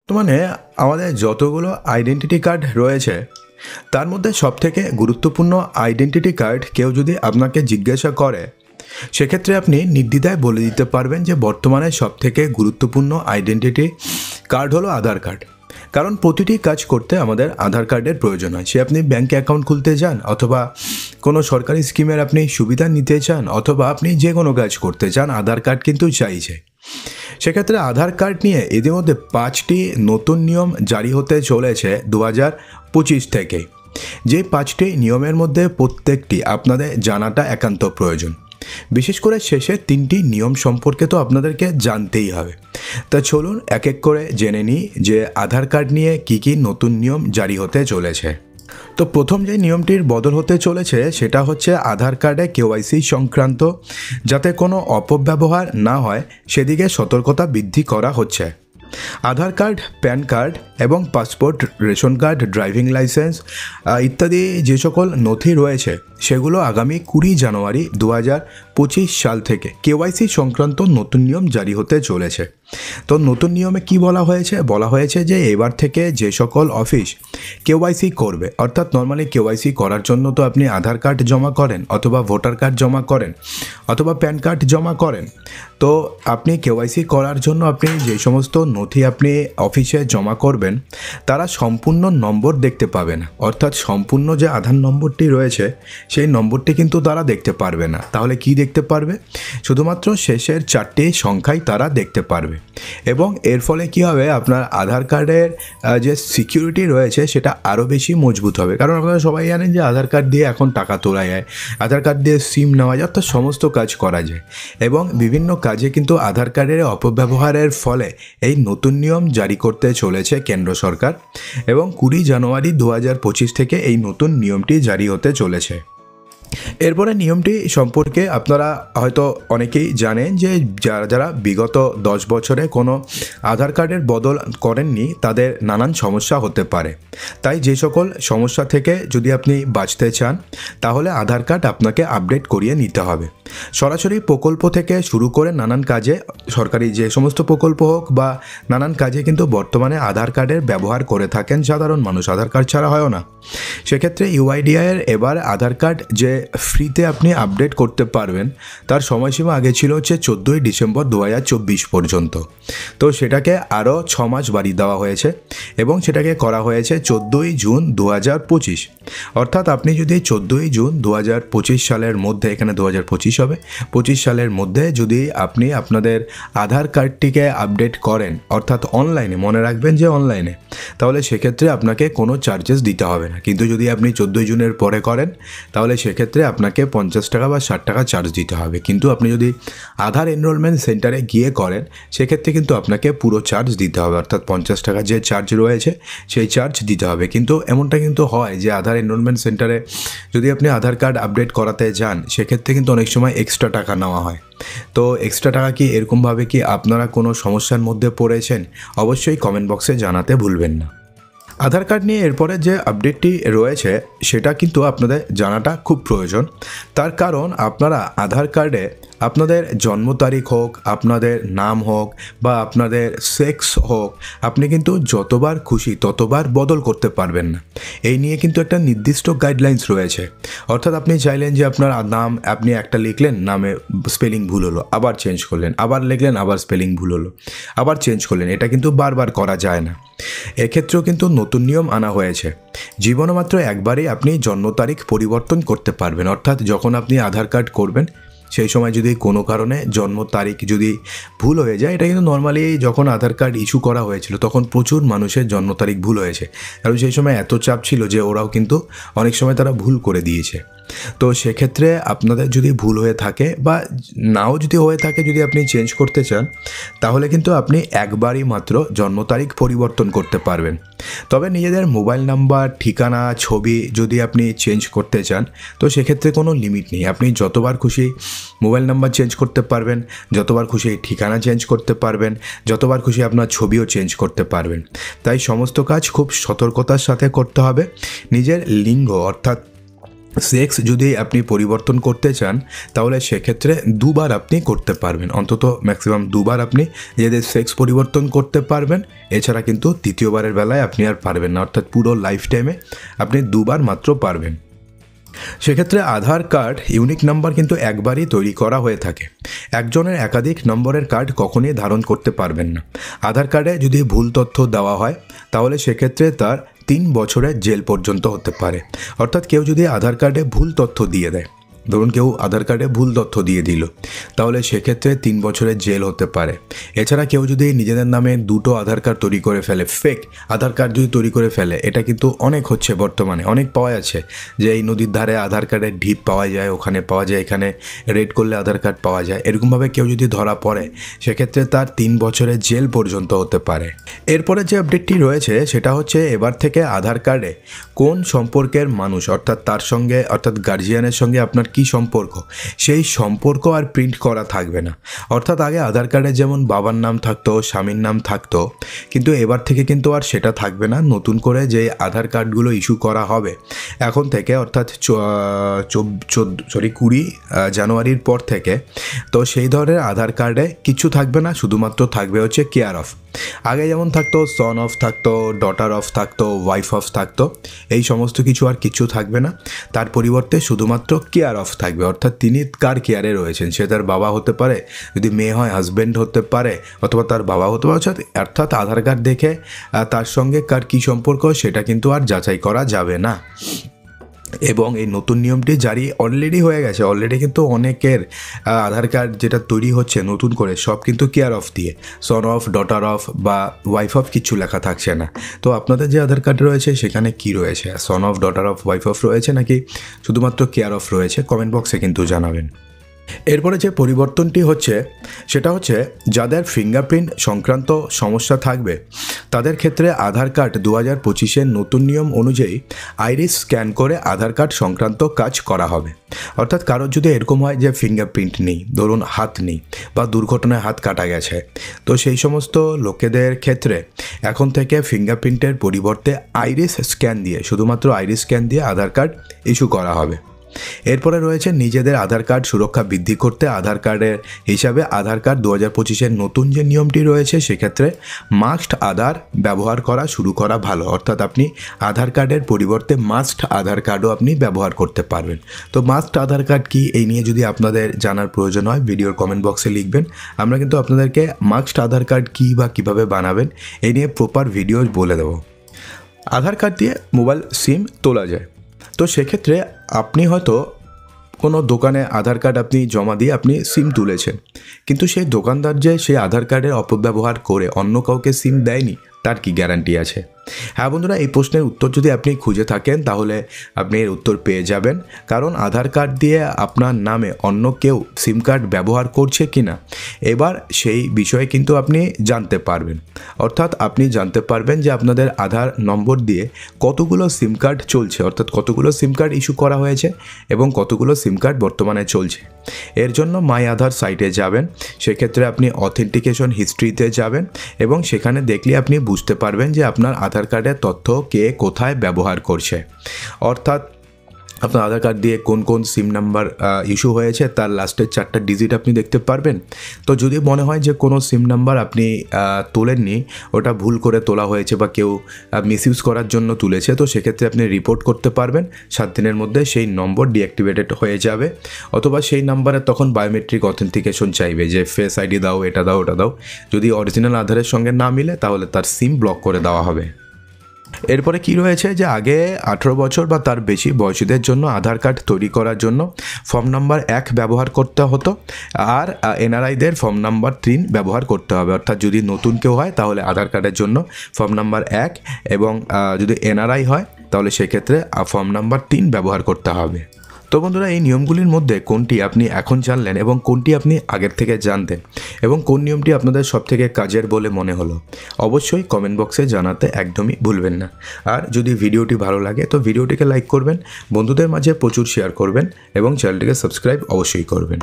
বর্তমানে আমাদের যতগুলো আইডেন্টিটি কার্ড রয়েছে তার মধ্যে সবথেকে গুরুত্বপূর্ণ আইডেন্টিটি কার্ড কেউ যদি আপনাকে জিজ্ঞাসা করে সেক্ষেত্রে আপনি নির্দ্বিধায় বলে দিতে পারবেন যে বর্তমানে সবথেকে গুরুত্বপূর্ণ আইডেন্টিটি কার্ড হলো আধার কার্ড। কারণ প্রতিটি কাজ করতে আমাদের আধার কার্ডের প্রয়োজন হয়। সে আপনি ব্যাঙ্কে অ্যাকাউন্ট খুলতে চান, অথবা কোনো সরকারি স্কিমের আপনি সুবিধা নিতে চান, অথবা আপনি যে কোনো কাজ করতে চান, আধার কার্ড কিন্তু চাইছে। সেক্ষেত্রে আধার কার্ড নিয়ে ইতিমধ্যে 5টি নতুন নিয়ম জারি হতে চলেছে 2025 থেকে। যে 5টি নিয়মের মধ্যে প্রত্যেকটি আপনাদের জানাটা একান্ত প্রয়োজন। বিশেষ করে শেষের 3টি নিয়ম সম্পর্কে তো আপনাদেরকে জানতেই হবে। তা চলুন এক এক করে জেনে নিই যে আধার কার্ড নিয়ে কী কী নতুন নিয়ম জারি হতে চলেছে। তো প্রথম যে নিয়মটির বদল হতে চলেছে সেটা হচ্ছে আধার কার্ডে কেওয়াইসি সংক্রান্ত যাতে কোনো অপব্যবহার না হয় সেদিকে সতর্কতা বৃদ্ধি করা হচ্ছে। আধার কার্ড, প্যান কার্ড এবং passport, ration card, driving licence ইত্যাদি যে সকল নথি রয়েছে সেগুলো আগামী 20 জানুয়ারি 2025 সাল থেকে কেওয়াইসি সংক্রান্ত নতুন নিয়ম জারি হতে চলেছে। তো নতুন নিয়মে কি বলা হয়েছে যে এবার থেকে যে সকল অফিস কেওয়াইসি করবে, অর্থাৎ নর্মালি কেওয়াইসি করার জন্য তো আপনি আধার কার্ড জমা করেন, অথবা ভোটার কার্ড জমা করেন, অথবা প্যান কার্ড জমা করেন। তো আপনি কেওয়াইসি করার জন্য আপনি যে সমস্ত নথি আপনি অফিসে জমা করবেন তারা সম্পূর্ণ নম্বর দেখতে পাবে না, অর্থাৎ সম্পূর্ণ যে আধার নম্বরটি রয়েছে সেই নম্বরটি কিন্তু তারা দেখতে পারবে না। তাহলে কি দেখতে পারবে? শুধুমাত্র শেষের 4টি সংখ্যাই তারা দেখতে পারবে। এবং এর ফলে কি হবে, আপনার আধার কার্ডের যে সিকিউরিটি রয়েছে সেটা আরও বেশি মজবুত হবে। কারণ আপনারা সবাই জানেন যে আধার কার্ড দিয়ে এখন টাকা তোলা যায়, আধার কার্ড দিয়ে সিম নেওয়া যায়, অর্থাৎ সমস্ত কাজ করা যায়। এবং বিভিন্ন কাজে কিন্তু আধার কার্ডের অপব্যবহারের ফলে এই নতুন নিয়ম জারি করতে চলেছে কেন্দ্র সরকার। এবং 20 জানুয়ারি 2025 থেকে এই নতুন নিয়মটি জারি হতে চলেছে। এরপরে নিয়মটি সম্পর্কে আপনারা হয়তো অনেকেই জানেন যে যারা বিগত 10 বছরে কোনো আধার কার্ডের বদল করেননি তাদের নানান সমস্যা হতে পারে। তাই যে সকল সমস্যা থেকে যদি আপনি বাঁচতে চান তাহলে আধার কার্ড আপনাকে আপডেট করিয়ে নিতে হবে। সরাসরি প্রকল্প থেকে শুরু করে নানান কাজে, সরকারি যে সমস্ত প্রকল্প হোক বা নানান কাজে কিন্তু বর্তমানে আধার কার্ডের ব্যবহার করে থাকেন সাধারণ মানুষ, আধার কার্ড ছাড়া হয় না। সেক্ষেত্রে ইউআইডিআইয়ের এবার আধার কার্ড যে ফ্রিতে আপনি আপডেট করতে পারবেন তার সময়সীমা আগে ছিল হচ্ছে 14 ডিসেম্বর 2024 পর্যন্ত। তো সেটাকে আরও 6 মাস বাড়িয়ে দেওয়া হয়েছে এবং সেটাকে করা হয়েছে 14 জুন 2025। অর্থাৎ আপনি যদি 14 জুন 2025 সালের মধ্যে, এখানে 2025 হবে, 25 সালের মধ্যে যদি আপনি আপনাদের আধার কার্ডটিকে আপডেট করেন, অর্থাৎ অনলাইনে, মনে রাখবেন যে অনলাইনে, তাহলে সেক্ষেত্রে আপনাকে কোনো চার্জেস দিতে হবে না। কিন্তু যদি আপনি 14 জুনের পরে করেন তাহলে সেক্ষেত্রে আপনাকে 50 টাকা বা 60 টাকা চার্জ দিতে হবে। কিন্তু আপনি যদি আধার এনরোলমেন্ট সেন্টারে গিয়ে করেন সেক্ষেত্রে কিন্তু আপনাকে পুরো চার্জ দিতে হবে, অর্থাৎ 50 টাকা যে চার্জ রয়েছে সেই চার্জ দিতে হবে। কিন্তু এমনটা কিন্তু হয় যে আধার এনরোলমেন্ট সেন্টারে যদি আপনি আধার কার্ড আপডেট করাতে যান সেক্ষেত্রে কিন্তু অনেক সময় এক্সট্রা টাকা নেওয়া হয়। তো এক্সট্রা টাকা কি এরকমভাবে কি আপনারা কোনো সমস্যার মধ্যে পড়েছেন? অবশ্যই কমেন্ট বক্সে জানাতে ভুলবেন না। আধার কার্ড নিয়ে এরপরে যে আপডেটটি রয়েছে সেটা কিন্তু আপনাদের জানাটা খুব প্রয়োজন। তার কারণ আপনারা আধার কার্ডে আপনাদের জন্ম তারিখ হোক, আপনাদের নাম হোক বা আপনাদের সেক্স হোক, আপনি কিন্তু যতবার খুশি ততবার বদল করতে পারবেন না। এই নিয়ে কিন্তু একটা নির্দিষ্ট গাইডলাইন্স রয়েছে। অর্থাৎ আপনি চাইলেন যে আপনার নাম আপনি একটা লিখলেন, নামে স্পেলিং ভুল হলো, আবার চেঞ্জ করলেন, আবার লিখলেন, আবার স্পেলিং ভুল হলো, আবার চেঞ্জ করলেন, এটা কিন্তু বারবার করা যায় না। এক্ষেত্রেও কিন্তু নতুন নিয়ম আনা হয়েছে। জীবনে মাত্র একবারই আপনি জন্ম তারিখ পরিবর্তন করতে পারবেন। অর্থাৎ যখন আপনি আধার কার্ড করবেন সেই সময় যদি কোনো কারণে জন্ম তারিখ যদি ভুল হয়ে যায়, এটা কিন্তু নর্মালি যখন আধার কার্ড ইস্যু করা হয়েছিল তখন প্রচুর মানুষের জন্ম তারিখ ভুল হয়েছে। কারণ সেই সময় এত চাপ ছিল যে ওরাও কিন্তু অনেক সময় তারা ভুল করে দিয়েছে। তো সেক্ষেত্রে আপনাদের যদি ভুল হয়ে থাকে বা নাও যদি হয়ে থাকে, যদি আপনি চেঞ্জ করতে চান তাহলে কিন্তু আপনি একবারই মাত্র জন্ম তারিখ পরিবর্তন করতে পারবেন। তবে নিজেদের মোবাইল নাম্বার, ঠিকানা, ছবি যদি আপনি চেঞ্জ করতে চান তো সেক্ষেত্রে কোনো লিমিট নেই। আপনি যতবার খুশি মোবাইল নাম্বার চেঞ্জ করতে পারবেন, যতবার খুশি ঠিকানা চেঞ্জ করতে পারবেন, যতবার খুশি আপনার ছবিও চেঞ্জ করতে পারবেন। তাই সমস্ত কাজ খুব সতর্কতার সাথে করতে হবে। নিজের লিঙ্গ অর্থাৎ সেক্স যদি আপনি পরিবর্তন করতে চান তাহলে সেক্ষেত্রে দুবার আপনি করতে পারবেন, অন্তত ম্যাক্সিমাম দুবার আপনি নিজেদের সেক্স পরিবর্তন করতে পারবেন। এছাড়া কিন্তু তৃতীয়বারের বেলায় আপনি আর পারবেন না, অর্থাৎ পুরো লাইফ টাইমে আপনি দুবার মাত্র পারবেন। সেক্ষেত্রে আধার কার্ড ইউনিক নাম্বার কিন্তু একবারই তৈরি করা হয়ে থাকে। একজনের একাধিক নম্বরের কার্ড কখনোই ধারণ করতে পারবেন না। আধার কার্ডে যদি ভুল তথ্য দেওয়া হয় তাহলে সেক্ষেত্রে তার 3 বছরের জেল পর্যন্ত হতে পারে। অর্থাৎ কেউ যদি আধার কার্ডে ভুল তথ্য দিয়ে দেয়, ধরুন কেউ আধার কার্ডে ভুল তথ্য দিয়ে দিল, তাহলে সেক্ষেত্রে 3 বছরের জেল হতে পারে। এছাড়া কেউ যদি নিজেদের নামে 2টো আধার কার্ড তৈরি করে ফেলে, ফেক আধার কার্ড যদি তৈরি করে ফেলে, এটা কিন্তু অনেক হচ্ছে বর্তমানে, অনেক পাওয়া যাচ্ছে যে এই নদীর ধারে আধার কার্ডের ঢিপ পাওয়া যায়, ওখানে পাওয়া যায়, এখানে রেড করলে আধার কার্ড পাওয়া যায়। এরকমভাবে কেউ যদি ধরা পড়ে সেক্ষেত্রে তার 3 বছরের জেল পর্যন্ত হতে পারে। এরপরে যে আপডেটটি রয়েছে সেটা হচ্ছে এবার থেকে আধার কার্ডে কোন সম্পর্কের মানুষ, অর্থাৎ তার সঙ্গে, অর্থাৎ গার্জিয়ানের সঙ্গে আপনার কি সম্পর্ক, সেই সম্পর্ক আর প্রিন্ট করা থাকবে না। অর্থাৎ আগে আধার কার্ডে যেমন বাবার নাম থাকতো, স্বামীর নাম থাকতো, কিন্তু এবার থেকে কিন্তু আর সেটা থাকবে না। নতুন করে যে আধার কার্ডগুলো ইস্যু করা হবে এখন থেকে, অর্থাৎ 20 জানুয়ারির পর থেকে, তো সেই ধরনের আধার কার্ডে কিছু থাকবে না, শুধুমাত্র থাকবে হচ্ছে কেয়ার অফ। আগে যেমন থাকতো সন অফ থাকতো, ডটার অফ থাকতো, ওয়াইফ অফ থাকতো, এই সমস্ত কিছু আর কিছু থাকবে না। তার পরিবর্তে শুধুমাত্র কেয়ার অফ থাকবে, অর্থাৎ তিনি কার কেয়ারে রয়েছেন, সে তার বাবা হতে পারে, যদি মেয়ে হয় হাজব্যান্ড হতে পারে, অথবা তার বাবা হতে পারে। অর্থাৎ আধার কার্ড দেখে তার সঙ্গে কার কী সম্পর্ক সেটা কিন্তু আর যাচাই করা যাবে না। এবং এই নতুন নিয়মটি জারি অলরেডি হয়ে গেছে। অলরেডি কিন্তু অনেকের আধার কার্ড যেটা তৈরি হচ্ছে নতুন করে, সব কিন্তু কেয়ার অফ দিয়ে, সন অফ, ডটার অফ বা ওয়াইফ অফ কিছু লেখা থাকছে না। তো আপনাদের যে আধার কার্ড রয়েছে সেখানে কি রয়েছে, son of, daughter of, wife of রয়েছে নাকি শুধুমাত্র কেয়ার অফ রয়েছে, কমেন্ট বক্সে কিন্তু জানাবেন। এরপরে যে পরিবর্তনটি হচ্ছে সেটা হচ্ছে যাদের ফিঙ্গারপ্রিন্ট সংক্রান্ত সমস্যা থাকবে তাদের ক্ষেত্রে আধার কার্ড 2025-এর নতুন নিয়ম অনুযায়ী আইরিস স্ক্যান করে আধার কার্ড সংক্রান্ত কাজ করা হবে। অর্থাৎ কারোর যদি এরকম হয় যে ফিঙ্গারপ্রিন্ট নেই, ধরুন হাত নেই বা দুর্ঘটনায় হাত কাটা গেছে, তো সেই সমস্ত লোকেদের ক্ষেত্রে এখন থেকে ফিঙ্গারপ্রিন্টের পরিবর্তে আইরিস স্ক্যান দিয়ে, শুধুমাত্র আইরিস স্ক্যান দিয়ে আধার কার্ড ইস্যু করা হবে। এরপরে রয়েছে নিজেদের আধার কার্ড সুরক্ষা বৃদ্ধি করতে আধার কার্ডের হিসাবে আধার কার্ড 2025-এর নতুন যে নিয়মটি রয়েছে সেক্ষেত্রে মাস্ট আধার ব্যবহার করা শুরু করা ভালো। অর্থাৎ আপনি আধার কার্ডের পরিবর্তে মাস্ট আধার কার্ডও আপনি ব্যবহার করতে পারবেন। তো মাস্ট আধার কার্ড কি, এই নিয়ে যদি আপনাদের জানার প্রয়োজন হয় ভিডিওর কমেন্ট বক্সে লিখবেন। আমরা কিন্তু আপনাদেরকে মাস্ট আধার কার্ড কী বা কীভাবে বানাবেন এই নিয়ে প্রপার ভিডিও বলে দেবো। আধার কার্ড দিয়ে মোবাইল সিম তোলা যায়। তো সেক্ষেত্রে আপনি হয়তো কোনো দোকানে আধার কার্ড আপনি জমা দিয়ে আপনি সিম তুলেছেন, কিন্তু সেই দোকানদার যে সেই আধার কার্ডের অপব্যবহার করে অন্য কাউকে সিম দেয়নি, তার কি গ্যারান্টি আছে? হ্যাঁ বন্ধুরা, এই প্রশ্নের উত্তর যদি আপনি খুঁজে থাকেন তাহলে আপনি এর উত্তর পেয়ে যাবেন। কারণ আধার কার্ড দিয়ে আপনার নামে অন্য কেউ সিম কার্ড ব্যবহার করছে কি না এবার সেই বিষয়ে কিন্তু আপনি জানতে পারবেন। অর্থাৎ আপনি জানতে পারবেন যে আপনাদের আধার নম্বর দিয়ে কতগুলো সিম কার্ড চলছে, অর্থাৎ কতগুলো সিম কার্ড ইস্যু করা হয়েছে এবং কতগুলো সিম কার্ড বর্তমানে চলছে। এর জন্য মাই আধার সাইটে যাবেন, সেক্ষেত্রে আপনি অথেন্টিকেশন হিস্ট্রিতে যাবেন এবং সেখানে দেখলে আপনি বুঝতে পারবেন যে আপনার আধার কার্ডের তথ্য কে কোথায় ব্যবহার করছে। অর্থাৎ আপনার আধার কার্ড দিয়ে কোন কোন সিম নাম্বার ইস্যু হয়েছে তার লাস্টের 4টা ডিজিট আপনি দেখতে পারবেন। তো যদি মনে হয় যে কোনো সিম নাম্বার আপনি তোলেননি, ওটা ভুল করে তোলা হয়েছে বা কেউ মিসইউজ করার জন্য তুলেছে, তো সেক্ষেত্রে আপনি রিপোর্ট করতে পারবেন। 7 দিনের মধ্যে সেই নম্বর ডিঅ্যাক্টিভেটেড হয়ে যাবে। অথবা সেই নাম্বারে তখন বায়োমেট্রিক অথেন্টিকেশন চাইবে যে ফেস আইডি দাও, এটা দাও, ওটা দাও। যদি অরিজিনাল আধারের সঙ্গে না মিলে তাহলে তার সিম ব্লক করে দেওয়া হবে। এরপরে কি রয়েছে যে আগে 18 বছর বা তার বেশি বয়সীদের জন্য আধার কার্ড তৈরি করার জন্য ফর্ম নাম্বার 1 ব্যবহার করতে হতো, আর এনআরআইদের ফর্ম নাম্বার 3 ব্যবহার করতে হবে। অর্থাৎ যদি নতুন কেউ হয় তাহলে আধার কার্ডের জন্য ফর্ম নাম্বার 1 এবং যদি এনআরআই হয় তাহলে সেক্ষেত্রে ফর্ম নাম্বার 3 ব্যবহার করতে হবে। তো বন্ধুরা, এই নিয়মগুলির মধ্যে কোনটি আপনি এখন জানলেন এবং কোনটি আপনি আগের থেকে জানতেন এবং কোন নিয়মটি আপনাদের সবথেকে কাজের বলে মনে হলো, অবশ্যই কমেন্ট বক্সে জানাতে একদমই ভুলবেন না। আর যদি ভিডিওটি ভালো লাগে তো ভিডিওটিকে লাইক করবেন, বন্ধুদের মাঝে প্রচুর শেয়ার করবেন এবং চ্যানেলটিকে সাবস্ক্রাইব অবশ্যই করবেন।